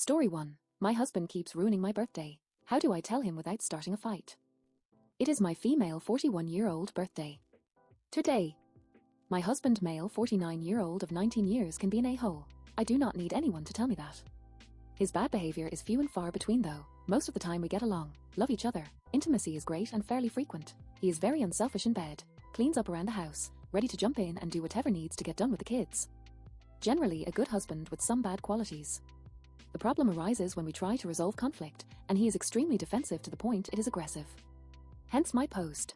Story 1. My husband keeps ruining my birthday. How do I tell him without starting a fight? It is my female 41-year-old birthday today. My husband, male 49-year-old of 19 years, can be an a-hole. I do not need anyone to tell me that. His bad behavior is few and far between though. Most of the time we get along, love each other, intimacy is great and fairly frequent. He is very unselfish in bed, cleans up around the house, ready to jump in and do whatever needs to get done with the kids. Generally a good husband with some bad qualities. The problem arises when we try to resolve conflict, and he is extremely defensive to the point it is aggressive. Hence my post.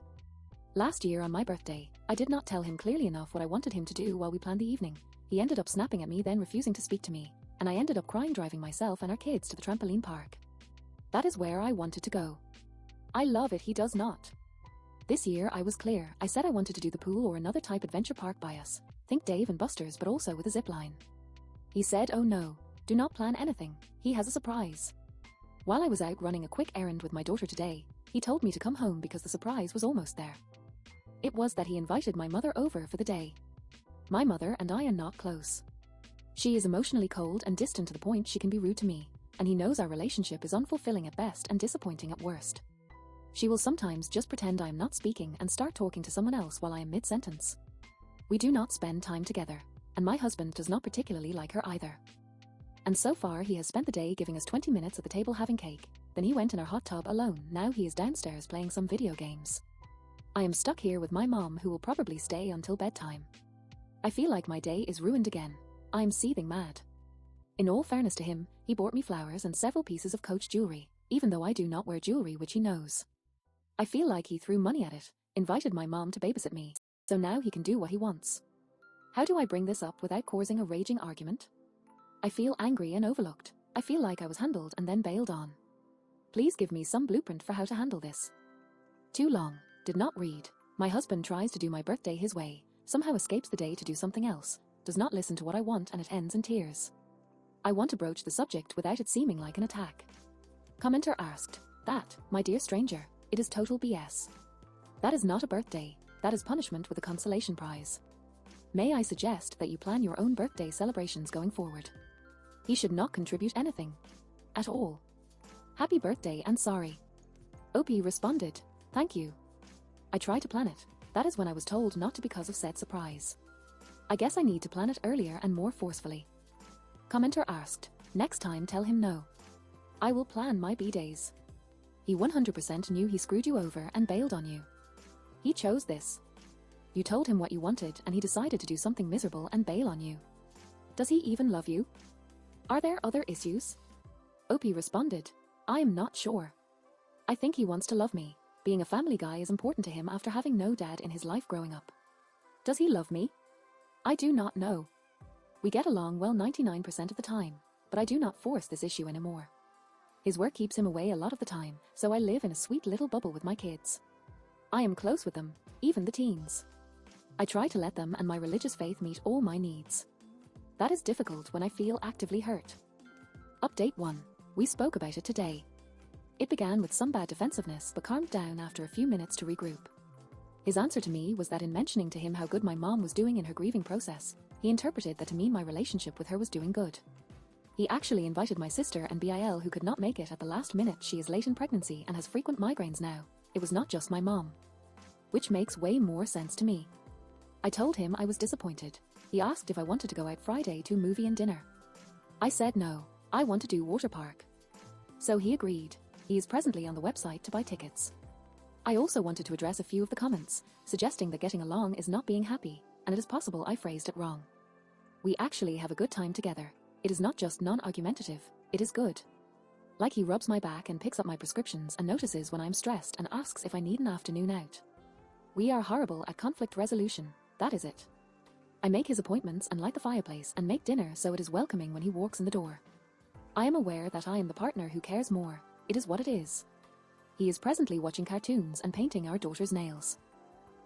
Last year on my birthday, I did not tell him clearly enough what I wanted him to do while we planned the evening. He ended up snapping at me, then refusing to speak to me, and I ended up crying driving myself and our kids to the trampoline park. That is where I wanted to go. I love it, he does not. This year I was clear. I said I wanted to do the pool or another type adventure park by us. Think Dave and Buster's, but also with a zip line. He said, oh no, do not plan anything. He has a surprise. While I was out running a quick errand with my daughter today, he told me to come home because the surprise was almost there. It was that he invited my mother over for the day. My mother and I are not close. She is emotionally cold and distant to the point she can be rude to me, and he knows our relationship is unfulfilling at best and disappointing at worst. She will sometimes just pretend I am not speaking and start talking to someone else while I am mid-sentence. We do not spend time together, and my husband does not particularly like her either. And so far he has spent the day giving us 20 minutes at the table having cake, then he went in our hot tub alone. Now he is downstairs playing some video games. I am stuck here with my mom, who will probably stay until bedtime. I feel like my day is ruined again. I am seething mad. In all fairness to him, he bought me flowers and several pieces of Coach jewelry, even though I do not wear jewelry, which he knows. I feel like he threw money at it, invited my mom to babysit me, so now he can do what he wants. How do I bring this up without causing a raging argument? I feel angry and overlooked. I feel like I was handled and then bailed on. Please give me some blueprint for how to handle this. Too long. Did not read. My husband tries to do my birthday his way, somehow escapes the day to do something else, does not listen to what I want, and it ends in tears. I want to broach the subject without it seeming like an attack. Commenter asked, that, my dear stranger, it is total BS. That is not a birthday, that is punishment with a consolation prize. May I suggest that you plan your own birthday celebrations going forward? He should not contribute anything. At all. Happy birthday and sorry. OP responded, thank you. I try to plan it. That is when I was told not to because of said surprise. I guess I need to plan it earlier and more forcefully. Commenter asked, next time tell him no. I will plan my B-days. He 100% knew he screwed you over and bailed on you. He chose this. You told him what you wanted and he decided to do something miserable and bail on you. Does he even love you? Are there other issues? OP responded, I am not sure. I think he wants to love me. Being a family guy is important to him after having no dad in his life growing up. Does he love me? I do not know. We get along well 99% of the time, but I do not force this issue anymore. His work keeps him away a lot of the time, so I live in a sweet little bubble with my kids. I am close with them, even the teens. I try to let them and my religious faith meet all my needs. That is difficult when I feel actively hurt. Update 1. We spoke about it today. It began with some bad defensiveness but calmed down after a few minutes to regroup. His answer to me was that in mentioning to him how good my mom was doing in her grieving process, he interpreted that to mean my relationship with her was doing good. He actually invited my sister and BIL, who could not make it at the last minute. She is late in pregnancy and has frequent migraines now. It was not just my mom. Which makes way more sense to me. I told him I was disappointed. He asked if I wanted to go out Friday to a movie and dinner. I said no, I want to do water park. So he agreed. He is presently on the website to buy tickets. I also wanted to address a few of the comments, suggesting that getting along is not being happy, and it is possible I phrased it wrong. We actually have a good time together. It is not just non-argumentative, it is good. Like he rubs my back and picks up my prescriptions and notices when I'm stressed and asks if I need an afternoon out. We are horrible at conflict resolution, that is it. I make his appointments and light the fireplace and make dinner so it is welcoming when he walks in the door. I am aware that I am the partner who cares more. It is what it is. He is presently watching cartoons and painting our daughter's nails.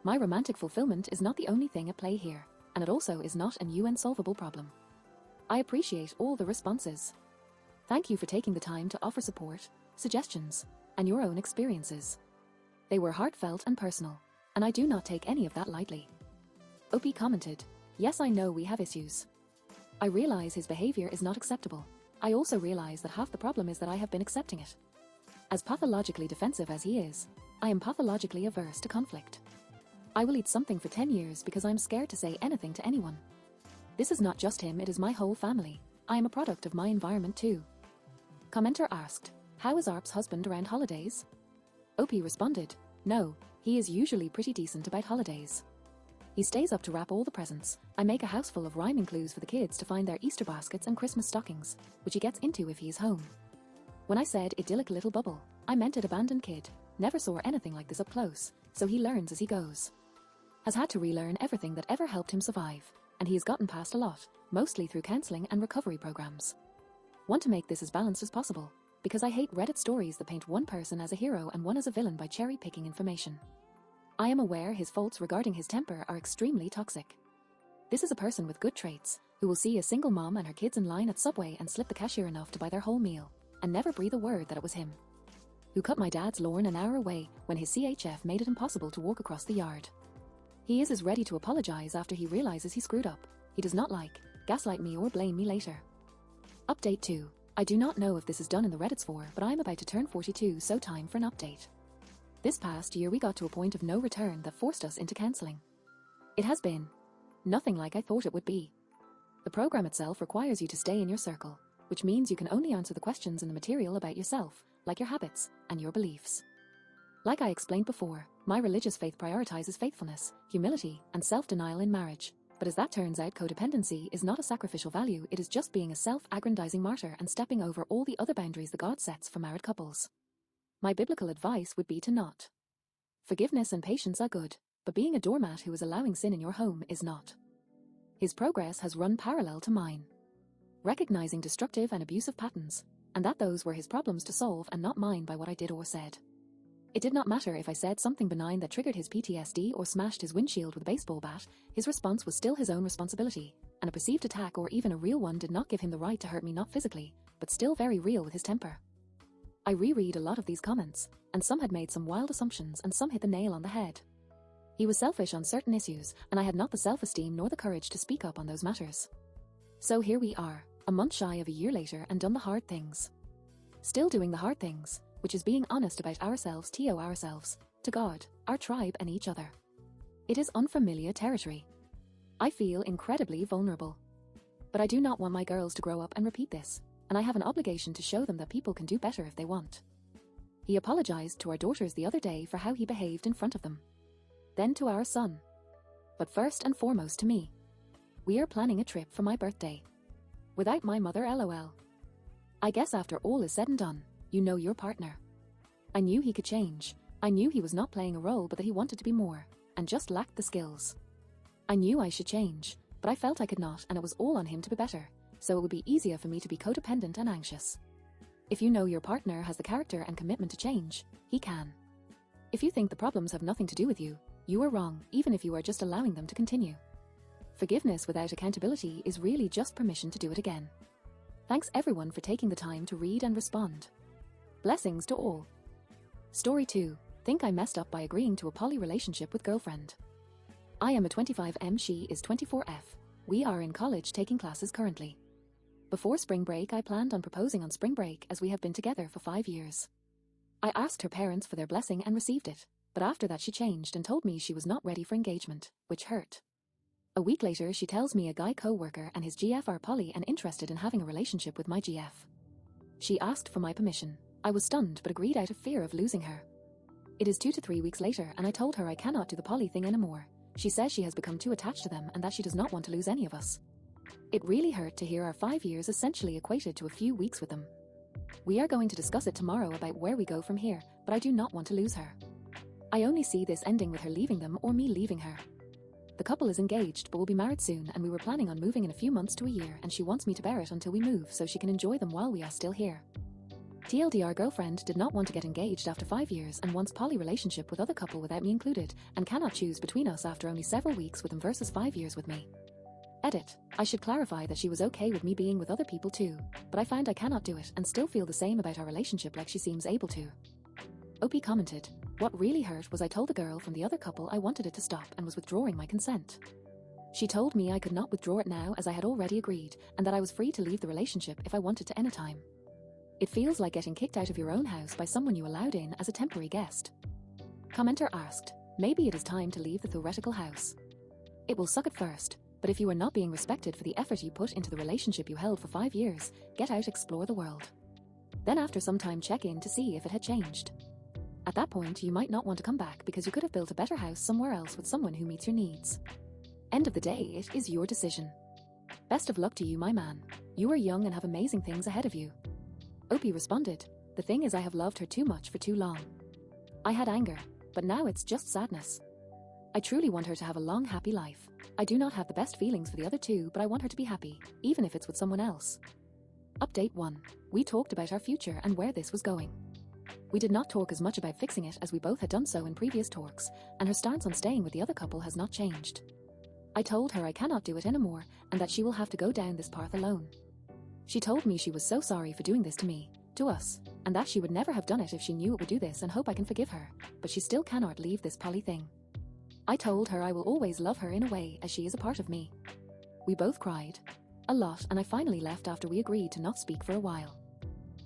My romantic fulfillment is not the only thing at play here, and it also is not an unsolvable problem. I appreciate all the responses. Thank you for taking the time to offer support, suggestions, and your own experiences. They were heartfelt and personal, and I do not take any of that lightly. OP commented, yes, I know we have issues. I realize his behavior is not acceptable. I also realize that half the problem is that I have been accepting it. As pathologically defensive as he is, I am pathologically averse to conflict. I will eat something for 10 years because I'm scared to say anything to anyone. This is not just him, it is my whole family. I am a product of my environment too. Commenter asked, how is ARP's husband around holidays? OP responded, no, he is usually pretty decent about holidays. He stays up to wrap all the presents. I make a house full of rhyming clues for the kids to find their Easter baskets and Christmas stockings, which he gets into if he is home. When I said idyllic little bubble, I meant an abandoned kid. Never saw anything like this up close, so he learns as he goes. Has had to relearn everything that ever helped him survive, and he has gotten past a lot, mostly through counseling and recovery programs. Want to make this as balanced as possible, because I hate Reddit stories that paint one person as a hero and one as a villain by cherry-picking information. I am aware his faults regarding his temper are extremely toxic. This is a person with good traits, who will see a single mom and her kids in line at Subway and slip the cashier enough to buy their whole meal, and never breathe a word that it was him. Who cut my dad's lawn an hour away when his CHF made it impossible to walk across the yard. He is as ready to apologize after he realizes he screwed up. He does not gaslight me or blame me later. Update 2. I do not know if this is done in the Reddits for, but I am about to turn 42, so time for an update. This past year we got to a point of no return that forced us into counseling. It has been nothing like I thought it would be. The program itself requires you to stay in your circle, which means you can only answer the questions in the material about yourself, like your habits and your beliefs. Like I explained before, my religious faith prioritizes faithfulness, humility, and self-denial in marriage. But as that turns out, codependency is not a sacrificial value, it is just being a self-aggrandizing martyr and stepping over all the other boundaries that God sets for married couples. My biblical advice would be to not. Forgiveness and patience are good, but being a doormat who is allowing sin in your home is not. His progress has run parallel to mine. Recognizing destructive and abusive patterns, and that those were his problems to solve and not mine by what I did or said. It did not matter if I said something benign that triggered his PTSD or smashed his windshield with a baseball bat, his response was still his own responsibility, and a perceived attack or even a real one did not give him the right to hurt me, not physically, but still very real with his temper. I reread a lot of these comments, and some had made some wild assumptions and some hit the nail on the head. He was selfish on certain issues, and I had not the self-esteem nor the courage to speak up on those matters. So here we are, a month shy of a year later, and done the hard things. Still doing the hard things, which is being honest about ourselves to God, our tribe and each other. It is unfamiliar territory. I feel incredibly vulnerable. But I do not want my girls to grow up and repeat this, and I have an obligation to show them that people can do better if they want. He apologized to our daughters the other day for how he behaved in front of them. Then to our son. But first and foremost to me. We are planning a trip for my birthday. Without my mother, LOL. I guess after all is said and done, you know your partner. I knew he could change. I knew he was not playing a role but that he wanted to be more, and just lacked the skills. I knew I should change, but I felt I could not, and it was all on him to be better, so it would be easier for me to be codependent and anxious. If you know your partner has the character and commitment to change, he can. If you think the problems have nothing to do with you, you are wrong, even if you are just allowing them to continue. Forgiveness without accountability is really just permission to do it again. Thanks everyone for taking the time to read and respond. Blessings to all. Story 2. Think I messed up by agreeing to a poly relationship with girlfriend. I am a 25M, she is 24F. We are in college taking classes currently. Before spring break I planned on proposing on spring break as we have been together for 5 years. I asked her parents for their blessing and received it, but after that she changed and told me she was not ready for engagement, which hurt. A week later she tells me a guy co-worker and his GF are poly and interested in having a relationship with my GF. She asked for my permission. I was stunned but agreed out of fear of losing her. It is 2 to 3 weeks later and I told her I cannot do the poly thing anymore. She says she has become too attached to them and that she does not want to lose any of us. It really hurt to hear our 5 years essentially equated to a few weeks with them. We are going to discuss it tomorrow about where we go from here, but I do not want to lose her. I only see this ending with her leaving them or me leaving her. The couple is engaged but will be married soon, and we were planning on moving in a few months to a year, and she wants me to bear it until we move so she can enjoy them while we are still here. TLDR girlfriend did not want to get engaged after 5 years and wants poly relationship with other couple without me included, and cannot choose between us after only several weeks with them versus 5 years with me. Edit. I should clarify that she was okay with me being with other people too, but I find I cannot do it and still feel the same about our relationship like she seems able to. OP commented, what really hurt was I told the girl from the other couple I wanted it to stop and was withdrawing my consent. She told me I could not withdraw it now as I had already agreed, and that I was free to leave the relationship if I wanted to anytime. It feels like getting kicked out of your own house by someone you allowed in as a temporary guest. Commenter asked, maybe it is time to leave the theoretical house. It will suck at first, but if you are not being respected for the effort you put into the relationship you held for 5 years, get out, explore the world. Then after some time check in to see if it had changed. At that point you might not want to come back because you could have built a better house somewhere else with someone who meets your needs. End of the day, it is your decision. Best of luck to you, my man. You are young and have amazing things ahead of you. Opie responded, the thing is I have loved her too much for too long. I had anger, but now it's just sadness. I truly want her to have a long, happy life. I do not have the best feelings for the other two, but I want her to be happy, even if it's with someone else. Update 1. We talked about our future and where this was going. We did not talk as much about fixing it as we both had done so in previous talks, and her stance on staying with the other couple has not changed. I told her I cannot do it anymore and that she will have to go down this path alone. She told me she was so sorry for doing this to me, to us, and that she would never have done it if she knew it would do this and hope I can forgive her, but she still cannot leave this poly thing. I told her I will always love her in a way as she is a part of me. We both cried a lot and I finally left after we agreed to not speak for a while.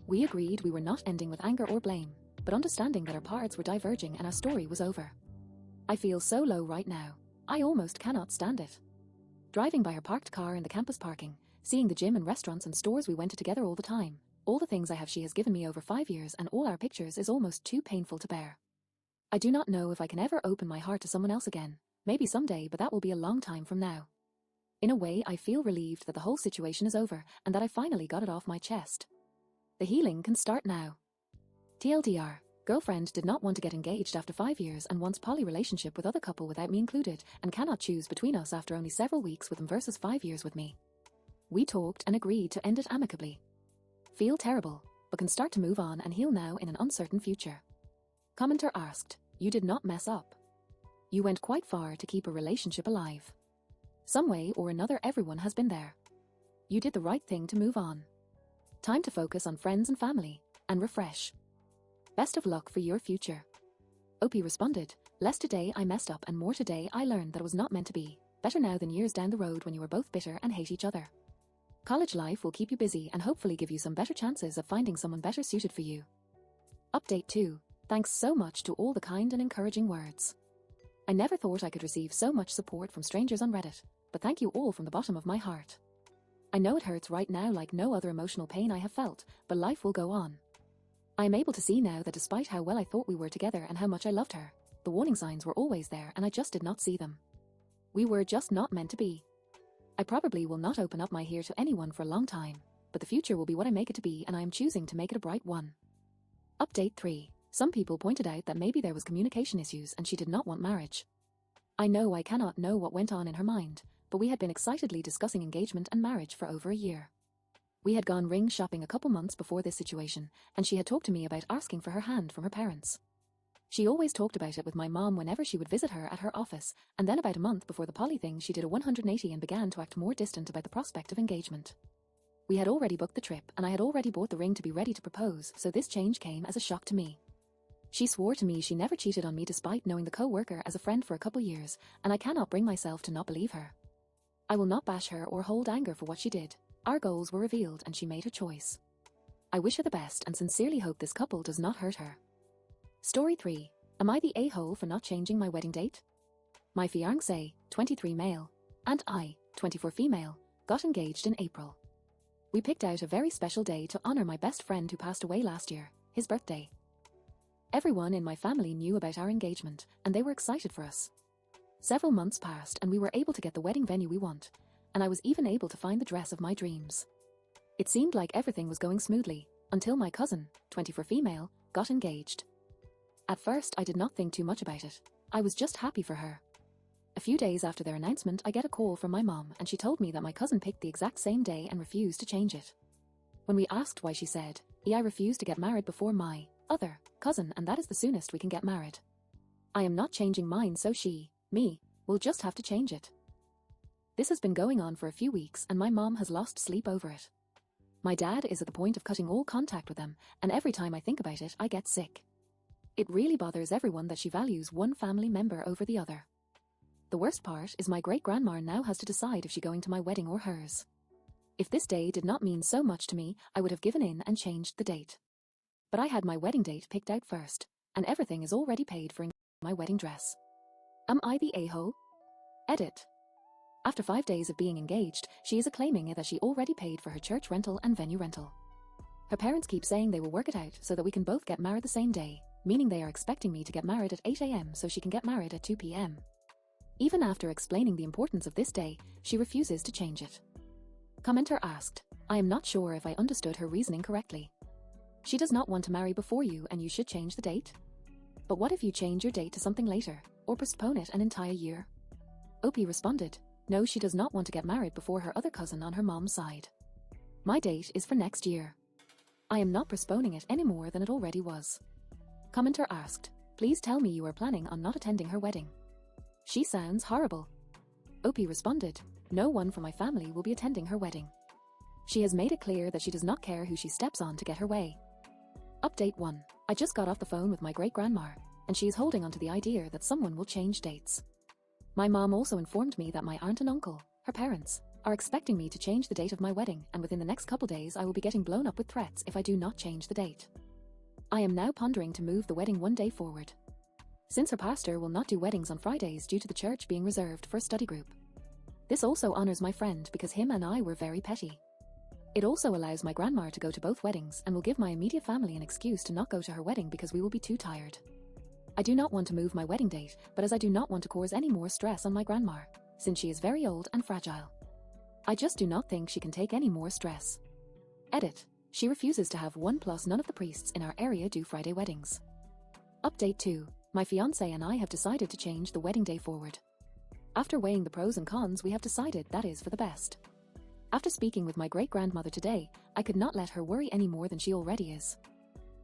We agreed we were not ending with anger or blame, but understanding that our paths were diverging and our story was over. I feel so low right now. I almost cannot stand it. Driving by her parked car in the campus parking, seeing the gym and restaurants and stores we went to together all the time, all the things I have she has given me over 5 years and all our pictures is almost too painful to bear. I do not know if I can ever open my heart to someone else again, maybe someday, but that will be a long time from now. In a way, I feel relieved that the whole situation is over and that I finally got it off my chest. The healing can start now. TLDR, girlfriend did not want to get engaged after 5 years and wants poly relationship with other couple without me included and cannot choose between us after only several weeks with them versus 5 years with me. We talked and agreed to end it amicably. Feel terrible, but can start to move on and heal now in an uncertain future. Commenter asked, you did not mess up. You went quite far to keep a relationship alive. Some way or another everyone has been there. You did the right thing to move on. Time to focus on friends and family, and refresh. Best of luck for your future. Opie responded, less today I messed up and more today I learned that it was not meant to be. Better now than years down the road when you were both bitter and hate each other. College life will keep you busy and hopefully give you some better chances of finding someone better suited for you. Update 2. Thanks so much to all the kind and encouraging words. I never thought I could receive so much support from strangers on Reddit, but thank you all from the bottom of my heart. I know it hurts right now like no other emotional pain I have felt, but life will go on. I am able to see now that despite how well I thought we were together and how much I loved her, the warning signs were always there and I just did not see them. We were just not meant to be. I probably will not open up my hair to anyone for a long time, but the future will be what I make it to be and I am choosing to make it a bright one. Update 3. Some people pointed out that maybe there was communication issues and she did not want marriage. I know I cannot know what went on in her mind, but we had been excitedly discussing engagement and marriage for over a year. We had gone ring shopping a couple months before this situation, and she had talked to me about asking for her hand from her parents. She always talked about it with my mom whenever she would visit her at her office, and then about a month before the poly thing she did a 180 and began to act more distant about the prospect of engagement. We had already booked the trip and I had already bought the ring to be ready to propose, so this change came as a shock to me. She swore to me she never cheated on me despite knowing the co-worker as a friend for a couple years, and I cannot bring myself to not believe her. I will not bash her or hold anger for what she did. Our goals were revealed and she made her choice. I wish her the best and sincerely hope this couple does not hurt her. Story 3. Am I the a-hole for not changing my wedding date? My fiancé, 23 male, and I, 24 female, got engaged in April. We picked out a very special day to honor my best friend who passed away last year, his birthday. Everyone in my family knew about our engagement and they were excited for us. Several months passed and we were able to get the wedding venue we want, and I was even able to find the dress of my dreams. It seemed like everything was going smoothly, until my cousin, 24 female, got engaged. At first I did not think too much about it. I was just happy for her. A few days after their announcement I get a call from my mom and she told me that my cousin picked the exact same day and refused to change it. When we asked why, she said, I refused to get married before my other cousin and that is the soonest we can get married. I am not changing mine, so she, me, will just have to change it. This has been going on for a few weeks and my mom has lost sleep over it. My dad is at the point of cutting all contact with them, and every time I think about it I get sick. It really bothers everyone that she values one family member over the other. The worst part is my great-grandma now has to decide if she's going to my wedding or hers. If this day did not mean so much to me, I would have given in and changed the date. But I had my wedding date picked out first, and everything is already paid for in my wedding dress. Am I the a-hole? Edit. After 5 days of being engaged, she is claiming that she already paid for her church rental and venue rental. Her parents keep saying they will work it out so that we can both get married the same day, meaning they are expecting me to get married at 8 a.m. so she can get married at 2 p.m. Even after explaining the importance of this day, she refuses to change it. Commenter asked, I am not sure if I understood her reasoning correctly. She does not want to marry before you and you should change the date? But what if you change your date to something later, or postpone it an entire year? Opie responded, no, she does not want to get married before her other cousin on her mom's side. My date is for next year. I am not postponing it any more than it already was. Commenter asked, please tell me you are planning on not attending her wedding. She sounds horrible. Opie responded, no one from my family will be attending her wedding. She has made it clear that she does not care who she steps on to get her way. Update 1. I just got off the phone with my great-grandma, and she is holding on to the idea that someone will change dates. My mom also informed me that my aunt and uncle, her parents, are expecting me to change the date of my wedding, and within the next couple days I will be getting blown up with threats if I do not change the date. I am now pondering to move the wedding one day forward, since her pastor will not do weddings on Fridays due to the church being reserved for a study group. This also honors my friend because him and I were very petty. It also allows my grandma to go to both weddings and will give my immediate family an excuse to not go to her wedding because we will be too tired. I do not want to move my wedding date, but as I do not want to cause any more stress on my grandma, since she is very old and fragile. I just do not think she can take any more stress. Edit. She refuses to have one plus none of the priests in our area do Friday weddings. Update 2. My fiancé and I have decided to change the wedding day forward. After weighing the pros and cons, we have decided that is for the best. After speaking with my great-grandmother today, I could not let her worry any more than she already is.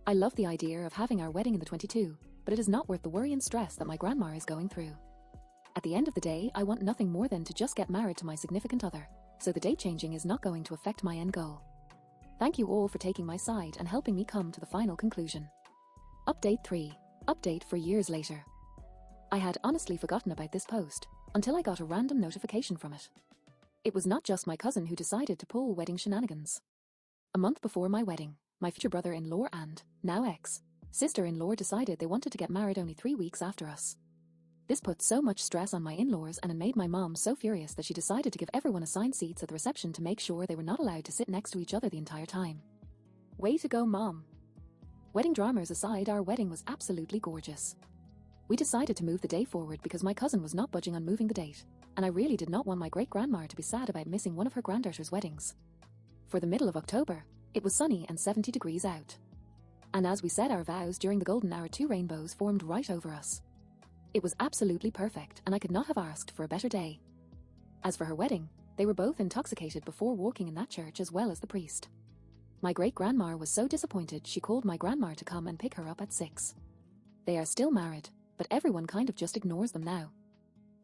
I love the idea of having our wedding in the 22, but it is not worth the worry and stress that my grandma is going through. At the end of the day, I want nothing more than to just get married to my significant other, so the date changing is not going to affect my end goal. Thank you all for taking my side and helping me come to the final conclusion. Update 3. Update for years later. I had honestly forgotten about this post, until I got a random notification from it. It was not just my cousin who decided to pull wedding shenanigans. A month before my wedding, my future brother-in-law and, now ex-sister-in-law decided they wanted to get married only 3 weeks after us. This put so much stress on my in-laws and it made my mom so furious that she decided to give everyone assigned seats at the reception to make sure they were not allowed to sit next to each other the entire time. Way to go, Mom. Wedding dramas aside, our wedding was absolutely gorgeous. We decided to move the day forward because my cousin was not budging on moving the date, and I really did not want my great-grandma to be sad about missing one of her granddaughter's weddings. For the middle of October, it was sunny and 70 degrees out. And as we said our vows during the golden hour, 2 rainbows formed right over us. It was absolutely perfect, and I could not have asked for a better day. As for her wedding, they were both intoxicated before walking in that church as well as the priest. My great-grandma was so disappointed she called my grandma to come and pick her up at 6. They are still married, but everyone kind of just ignores them now.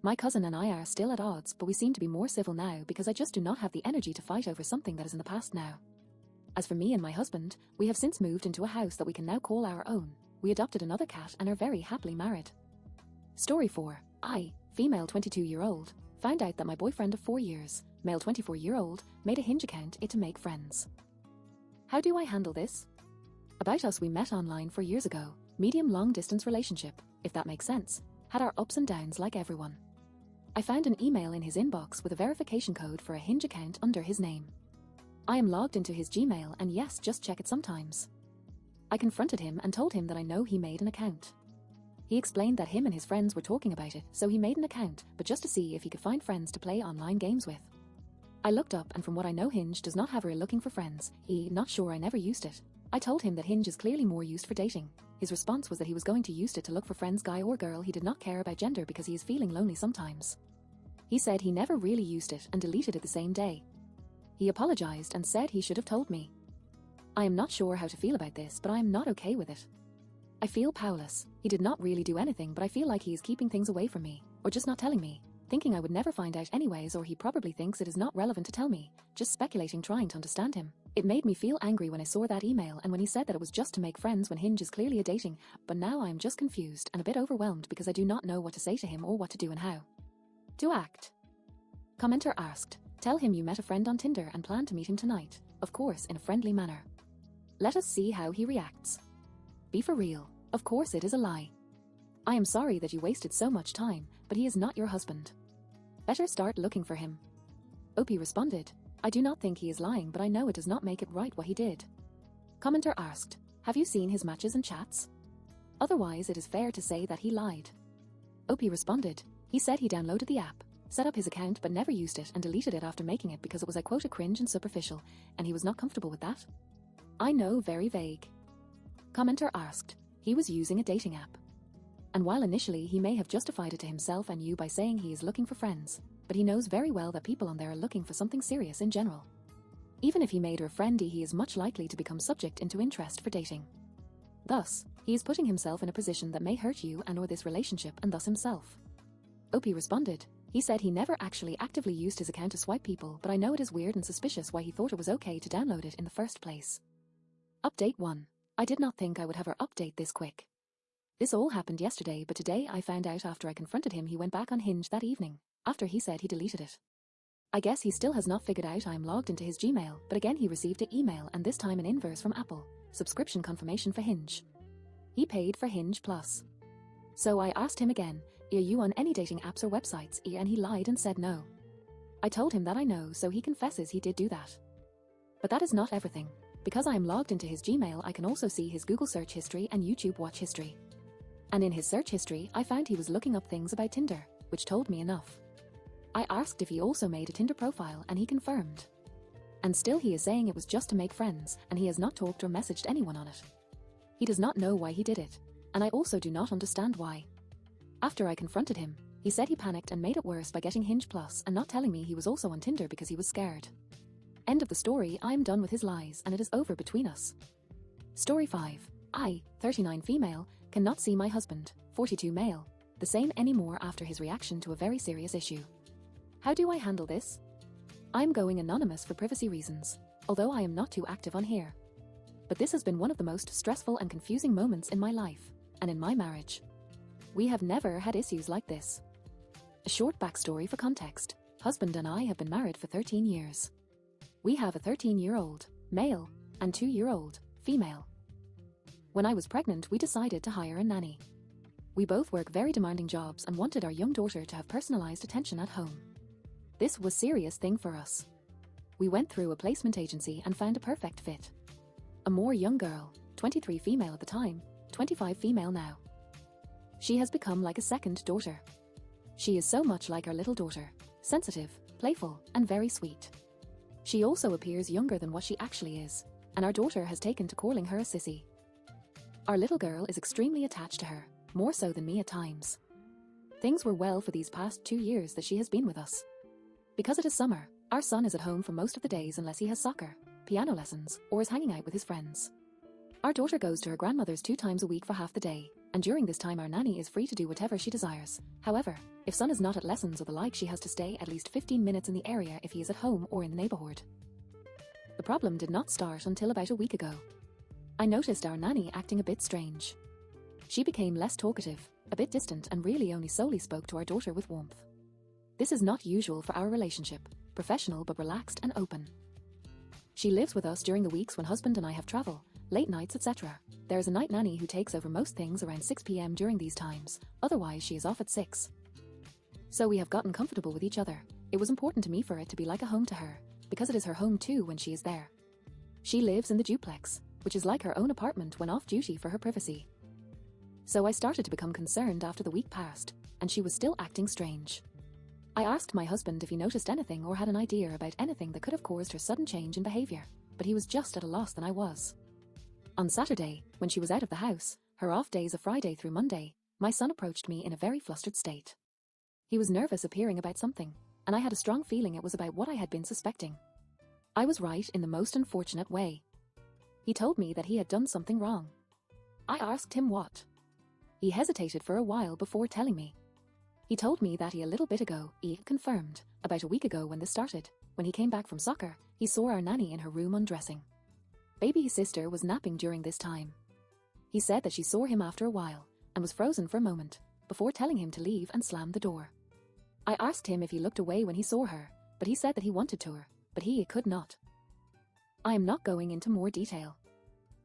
My cousin and I are still at odds, but we seem to be more civil now because I just do not have the energy to fight over something that is in the past now. As for me and my husband, we have since moved into a house that we can now call our own. We adopted another cat and are very happily married. Story 4. I, female 22-year-old, found out that my boyfriend of 4 years, male 24-year-old, made a Hinge account to make friends. How do I handle this? About us, we met online 4 years ago, medium long distance relationship, if that makes sense, had our ups and downs like everyone. I found an email in his inbox with a verification code for a Hinge account under his name. I am logged into his Gmail and yes, just check it sometimes. I confronted him and told him that I know he made an account. He explained that him and his friends were talking about it, so he made an account, but just to see if he could find friends to play online games with. I looked up and from what I know, Hinge does not have her looking for friends. Not sure, I never used it. I told him that Hinge is clearly more used for dating. His response was that he was going to use it to look for friends, guy or girl. He did not care about gender because he is feeling lonely sometimes. He said he never really used it and deleted it the same day. He apologized and said he should have told me. I am not sure how to feel about this, but I am not okay with it. I feel powerless. He did not really do anything, but I feel like he is keeping things away from me, or just not telling me, thinking I would never find out anyways, or he probably thinks it is not relevant to tell me, just speculating, trying to understand him. It made me feel angry when I saw that email and when he said that it was just to make friends when Hinge is clearly a dating, but now I am just confused and a bit overwhelmed because I do not know what to say to him or what to do and how. To act. Commenter asked, tell him you met a friend on Tinder and plan to meet him tonight, of course in a friendly manner. Let us see how he reacts. Be for real, of course it is a lie. I am sorry that you wasted so much time, but he is not your husband. Better start looking for him. OP responded, I do not think he is lying, but I know it does not make it right what he did. Commenter asked, have you seen his matches and chats? Otherwise it is fair to say that he lied. OP responded, he said he downloaded the app, set up his account but never used it and deleted it after making it because it was I quote cringe and superficial, and he was not comfortable with that. I know, very vague. Commenter asked, he was using a dating app. And while initially he may have justified it to himself and you by saying he is looking for friends, but he knows very well that people on there are looking for something serious in general. Even if he made her friendly, he is much likely to become subject into interest for dating. Thus, he is putting himself in a position that may hurt you and or this relationship and thus himself. OP responded, he said he never actually actively used his account to swipe people, but I know it is weird and suspicious why he thought it was okay to download it in the first place. Update 1. I did not think I would have her update this quick. This all happened yesterday, but today I found out after I confronted him he went back on Hinge that evening, after he said he deleted it. I guess he still has not figured out I am logged into his Gmail, but again he received an email and this time an inverse from Apple, subscription confirmation for Hinge. He paid for Hinge Plus. So I asked him again, are you on any dating apps or websites? And he lied and said no. I told him that I know, so he confesses he did do that. But that is not everything. Because I am logged into his Gmail, I can also see his Google search history and YouTube watch history. And in his search history, I found he was looking up things about Tinder, which told me enough. I asked if he also made a Tinder profile and he confirmed. And still he is saying it was just to make friends and he has not talked or messaged anyone on it. He does not know why he did it, and I also do not understand why. After I confronted him, he said he panicked and made it worse by getting Hinge Plus and not telling me he was also on Tinder because he was scared. End of the story. I am done with his lies and it is over between us. Story 5. I, 39 female, cannot see my husband, 42 male, the same anymore after his reaction to a very serious issue. How do I handle this? I'm going anonymous for privacy reasons, although I am not too active on here. But this has been one of the most stressful and confusing moments in my life, and in my marriage. We have never had issues like this. A short backstory for context. Husband and I have been married for 13 years. We have a 13-year-old, male, and 2-year-old, female. When I was pregnant, we decided to hire a nanny. We both work very demanding jobs and wanted our young daughter to have personalized attention at home. This was a serious thing for us. We went through a placement agency and found a perfect fit. A more young girl, 23 female at the time, 25 female now. She has become like a second daughter. She is so much like our little daughter, sensitive, playful, and very sweet. She also appears younger than what she actually is, and our daughter has taken to calling her a sissy. Our little girl is extremely attached to her, more so than me at times. Things were well for these past 2 years that she has been with us. Because it is summer, our son is at home for most of the days unless he has soccer, piano lessons, or is hanging out with his friends. Our daughter goes to her grandmother's 2 times a week for half the day, and during this time our nanny is free to do whatever she desires. However, if son is not at lessons or the like, she has to stay at least 15 minutes in the area if he is at home or in the neighborhood. The problem did not start until about a week ago. I noticed our nanny acting a bit strange. She became less talkative, a bit distant, and really only solely spoke to our daughter with warmth. This is not usual for our relationship, professional but relaxed and open. She lives with us during the weeks when husband and I have travel, late nights, etc. There is a night nanny who takes over most things around 6 p.m. during these times, otherwise she is off at 6. So we have gotten comfortable with each other. It was important to me for it to be like a home to her, because it is her home too when she is there. She lives in the duplex, which is like her own apartment when off duty for her privacy. So I started to become concerned after the week passed, and she was still acting strange. I asked my husband if he noticed anything or had an idea about anything that could have caused her sudden change in behavior, but he was just at a loss than I was. On Saturday, when she was out of the house, her off days of Friday through Monday, my son approached me in a very flustered state. He was nervous appearing about something, and I had a strong feeling it was about what I had been suspecting. I was right in the most unfortunate way. He told me that he had done something wrong. I asked him what. He hesitated for a while before telling me. He told me that a little bit ago, he confirmed, about a week ago when this started, when he came back from soccer, he saw our nanny in her room undressing. Baby's sister was napping during this time. He said that she saw him after a while, and was frozen for a moment, before telling him to leave and slammed the door. I asked him if he looked away when he saw her, but he said that he wanted to her, but he could not. I am not going into more detail.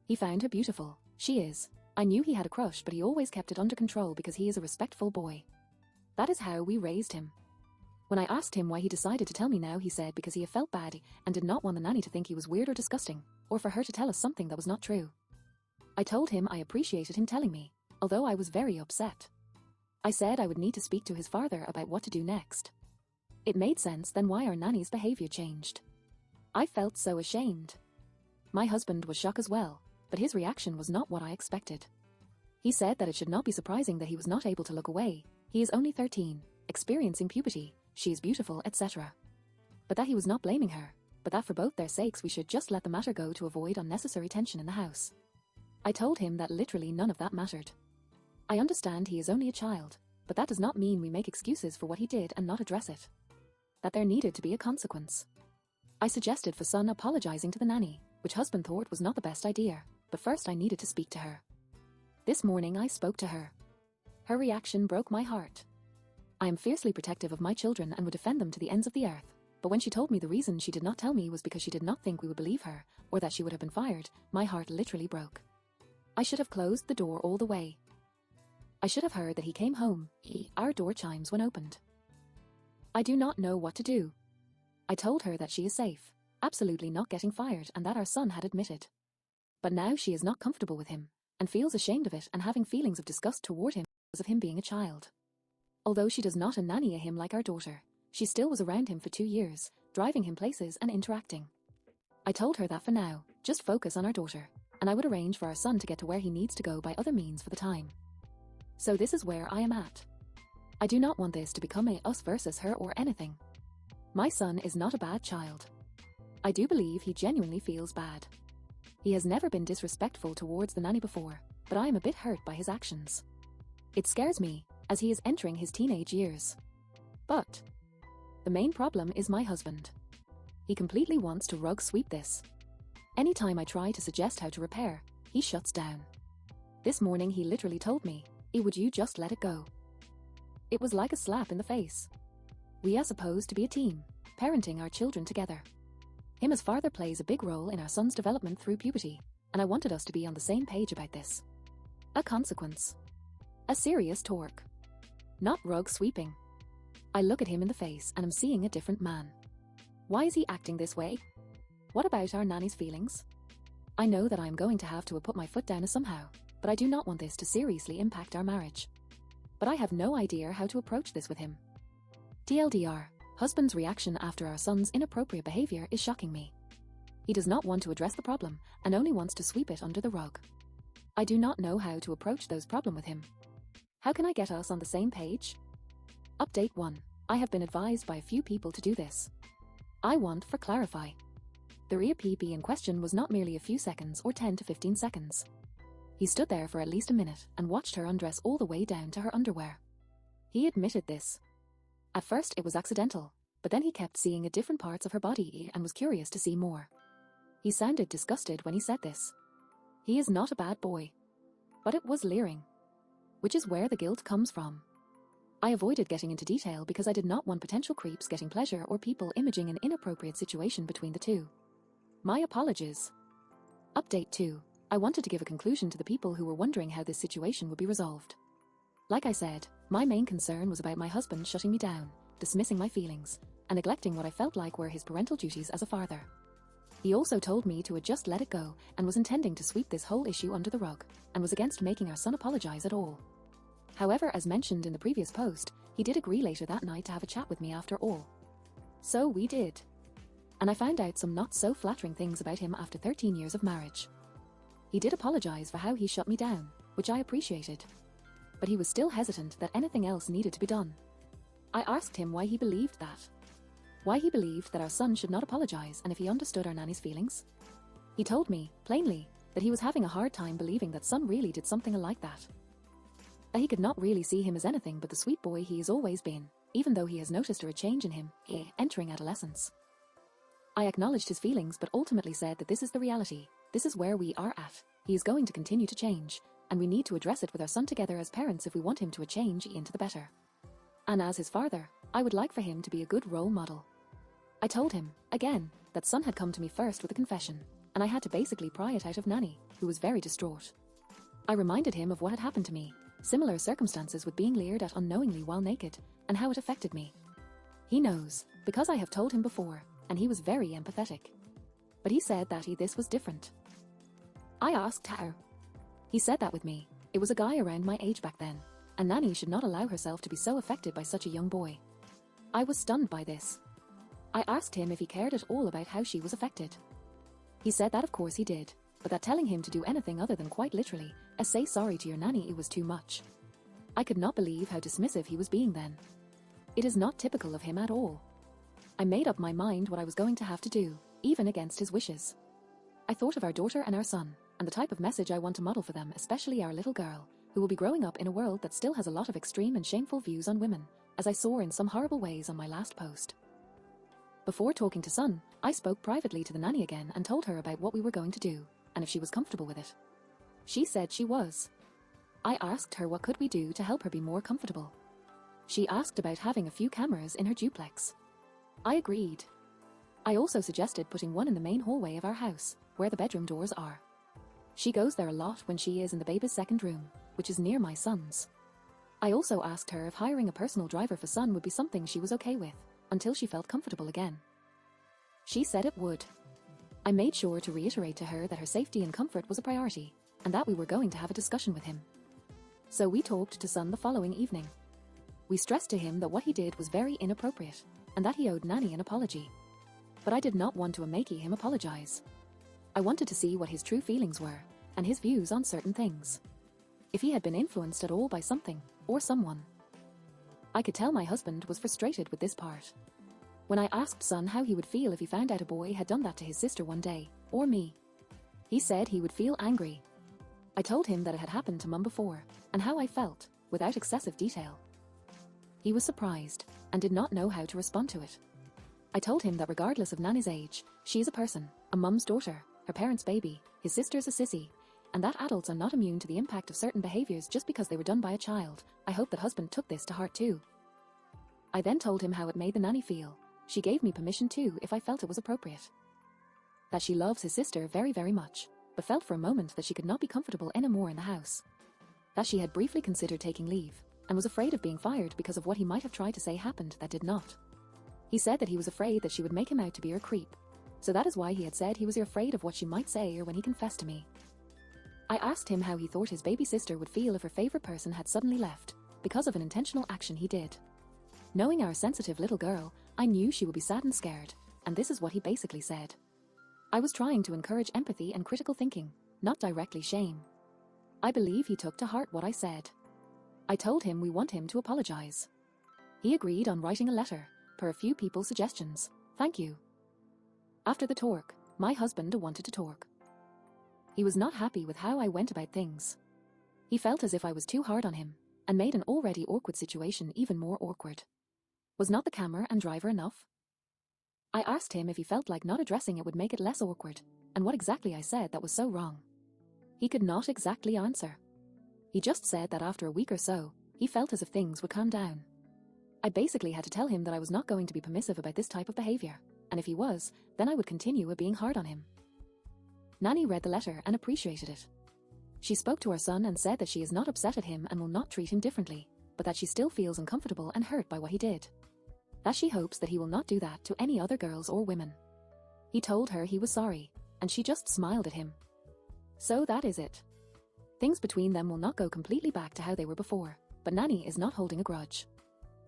He found her beautiful, she is. I knew he had a crush, but he always kept it under control because he is a respectful boy. That is how we raised him. When I asked him why he decided to tell me now, he said because he felt bad and did not want the nanny to think he was weird or disgusting, or for her to tell us something that was not true. I told him I appreciated him telling me, although I was very upset. I said I would need to speak to his father about what to do next. It made sense then why our nanny's behavior changed. I felt so ashamed. My husband was shocked as well, but his reaction was not what I expected. He said that it should not be surprising that he was not able to look away. He is only 13, experiencing puberty, she is beautiful, etc. But that he was not blaming her, but that for both their sakes we should just let the matter go to avoid unnecessary tension in the house. I told him that literally none of that mattered. I understand he is only a child, but that does not mean we make excuses for what he did and not address it. That there needed to be a consequence. I suggested for son apologizing to the nanny, which husband thought was not the best idea, but first I needed to speak to her. This morning I spoke to her. Her reaction broke my heart. I am fiercely protective of my children and would defend them to the ends of the earth, but when she told me the reason she did not tell me was because she did not think we would believe her, or that she would have been fired, my heart literally broke. I should have closed the door all the way. I should have heard that he came home, our door chimes when opened. I do not know what to do. I told her that she is safe, absolutely not getting fired, and that our son had admitted. But now she is not comfortable with him, and feels ashamed of it and having feelings of disgust toward him because of him being a child. Although she does not nanny him like our daughter, she still was around him for 2 years, driving him places and interacting. I told her that for now, just focus on our daughter, and I would arrange for our son to get to where he needs to go by other means for the time. So this is where I am at. I do not want this to become a us versus her or anything. My son is not a bad child. I do believe he genuinely feels bad. He has never been disrespectful towards the nanny before, but I am a bit hurt by his actions. It scares me, as he is entering his teenage years. But the main problem is my husband. He completely wants to rug sweep this. Anytime I try to suggest how to repair, he shuts down. This morning he literally told me, would you just let it go? It was like a slap in the face. We are supposed to be a team, parenting our children together. Him as father plays a big role in our son's development through puberty, and I wanted us to be on the same page about this. A consequence. A serious torque. Not rug sweeping. I look at him in the face and am seeing a different man. Why is he acting this way? What about our nanny's feelings? I know that I am going to have to put my foot down somehow, but I do not want this to seriously impact our marriage. But I have no idea how to approach this with him. TLDR, husband's reaction after our son's inappropriate behavior is shocking me. He does not want to address the problem and only wants to sweep it under the rug. I do not know how to approach those problems with him. How can I get us on the same page? Update 1. I have been advised by a few people to do this. I want for clarify. The REAPP in question was not merely a few seconds or 10 to 15 seconds. He stood there for at least a minute and watched her undress all the way down to her underwear. He admitted this. At first it was accidental, but then he kept seeing different parts of her body and was curious to see more. He sounded disgusted when he said this. He is not a bad boy. But it was leering. Which is where the guilt comes from. I avoided getting into detail because I did not want potential creeps getting pleasure or people imaging an inappropriate situation between the two. My apologies. Update 2. I wanted to give a conclusion to the people who were wondering how this situation would be resolved. Like I said, my main concern was about my husband shutting me down, dismissing my feelings, and neglecting what I felt like were his parental duties as a father. He also told me to just let it go and was intending to sweep this whole issue under the rug, and was against making our son apologize at all. However, as mentioned in the previous post, he did agree later that night to have a chat with me after all. So we did. And I found out some not so flattering things about him after 13 years of marriage. He did apologize for how he shut me down, which I appreciated. But he was still hesitant that anything else needed to be done. I asked him why he believed that. Why he believed that our son should not apologize and if he understood our nanny's feelings. He told me, plainly, that he was having a hard time believing that son really did something like that. That he could not really see him as anything but the sweet boy he has always been, even though he has noticed a change in him, entering adolescence. I acknowledged his feelings but ultimately said that this is the reality, this is where we are at, he is going to continue to change, and we need to address it with our son together as parents if we want him to change into the better. And as his father, I would like for him to be a good role model. I told him, again, that Son had come to me first with a confession, and I had to basically pry it out of Nanny, who was very distraught. I reminded him of what had happened to me, similar circumstances with being leered at unknowingly while naked, and how it affected me. He knows, because I have told him before, and he was very empathetic. But he said that this was different. I asked how. He said that with me, it was a guy around my age back then, and Nanny should not allow herself to be so affected by such a young boy. I was stunned by this. I asked him if he cared at all about how she was affected. He said that of course he did, but that telling him to do anything other than quite literally, say sorry to your nanny, it was too much. I could not believe how dismissive he was being then. It is not typical of him at all. I made up my mind what I was going to have to do, even against his wishes. I thought of our daughter and our son, and the type of message I want to model for them, especially our little girl, who will be growing up in a world that still has a lot of extreme and shameful views on women, as I saw in some horrible ways on my last post. Before talking to Son, I spoke privately to the nanny again and told her about what we were going to do, and if she was comfortable with it. She said she was. I asked her what could we do to help her be more comfortable. She asked about having a few cameras in her duplex. I agreed. I also suggested putting one in the main hallway of our house, where the bedroom doors are. She goes there a lot when she is in the baby's second room, which is near my son's. I also asked her if hiring a personal driver for Son would be something she was okay with, until she felt comfortable again. She said it would. I made sure to reiterate to her that her safety and comfort was a priority, and that we were going to have a discussion with him. So we talked to Son the following evening. We stressed to him that what he did was very inappropriate, and that he owed Nanny an apology. But I did not want to make him apologize. I wanted to see what his true feelings were, and his views on certain things. If he had been influenced at all by something, or someone. I could tell my husband was frustrated with this part. When I asked Son how he would feel if he found out a boy had done that to his sister one day, or me, he said he would feel angry. I told him that it had happened to Mum before, and how I felt, without excessive detail. He was surprised, and did not know how to respond to it. I told him that regardless of Nanny's age, she is a person, a mum's daughter, her parents' baby, his sister's a sissy, and that adults are not immune to the impact of certain behaviors just because they were done by a child. I hope that husband took this to heart too. I then told him how it made the nanny feel. She gave me permission too if I felt it was appropriate. That she loves his sister very, very much, but felt for a moment that she could not be comfortable anymore in the house. That she had briefly considered taking leave, and was afraid of being fired because of what he might have tried to say happened that did not. He said that he was afraid that she would make him out to be her creep. So that is why he had said he was afraid of what she might say or when he confessed to me. I asked him how he thought his baby sister would feel if her favorite person had suddenly left, because of an intentional action he did. Knowing our sensitive little girl, I knew she would be sad and scared, and this is what he basically said. I was trying to encourage empathy and critical thinking, not directly shame. I believe he took to heart what I said. I told him we want him to apologize. He agreed on writing a letter, per a few people's suggestions. Thank you. After the talk, my husband wanted to talk. He was not happy with how I went about things. He felt as if I was too hard on him, and made an already awkward situation even more awkward. Was not the camera and driver enough? I asked him if he felt like not addressing it would make it less awkward, and what exactly I said that was so wrong. He could not exactly answer. He just said that after a week or so, he felt as if things would calm down. I basically had to tell him that I was not going to be permissive about this type of behavior, and if he was, then I would continue being hard on him. Nanny read the letter and appreciated it. She spoke to our son and said that she is not upset at him and will not treat him differently, but that she still feels uncomfortable and hurt by what he did. That she hopes that he will not do that to any other girls or women. He told her he was sorry, and she just smiled at him. So that is it. Things between them will not go completely back to how they were before, but Nanny is not holding a grudge.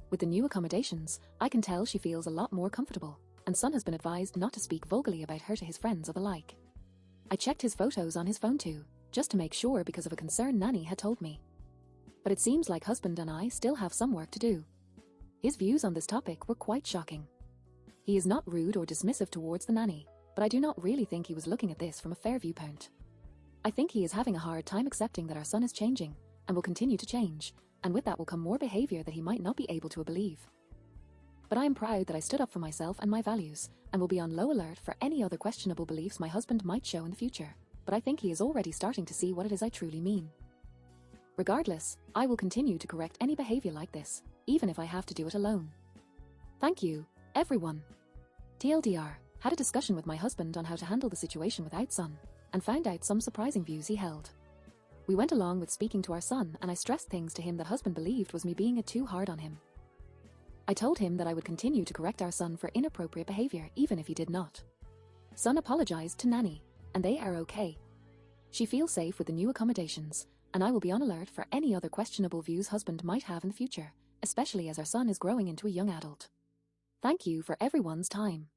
With the new accommodations, I can tell she feels a lot more comfortable, and Son has been advised not to speak vulgarly about her to his friends or the like. I checked his photos on his phone too, just to make sure because of a concern Nanny had told me. But it seems like husband and I still have some work to do. His views on this topic were quite shocking. He is not rude or dismissive towards the nanny, but I do not really think he was looking at this from a fair viewpoint. I think he is having a hard time accepting that our son is changing, and will continue to change, and with that will come more behavior that he might not be able to believe. But I am proud that I stood up for myself and my values, and will be on low alert for any other questionable beliefs my husband might show in the future, but I think he is already starting to see what it is I truly mean. Regardless, I will continue to correct any behavior like this, even if I have to do it alone. Thank you, everyone. TLDR, had a discussion with my husband on how to handle the situation without son, and found out some surprising views he held. We went along with speaking to our son, and I stressed things to him that husband believed was me being too hard on him. I told him that I would continue to correct our son for inappropriate behavior even if he did not. Son apologized to nanny, and they are okay. She feels safe with the new accommodations, and I will be on alert for any other questionable views husband might have in the future, especially as our son is growing into a young adult. Thank you for everyone's time.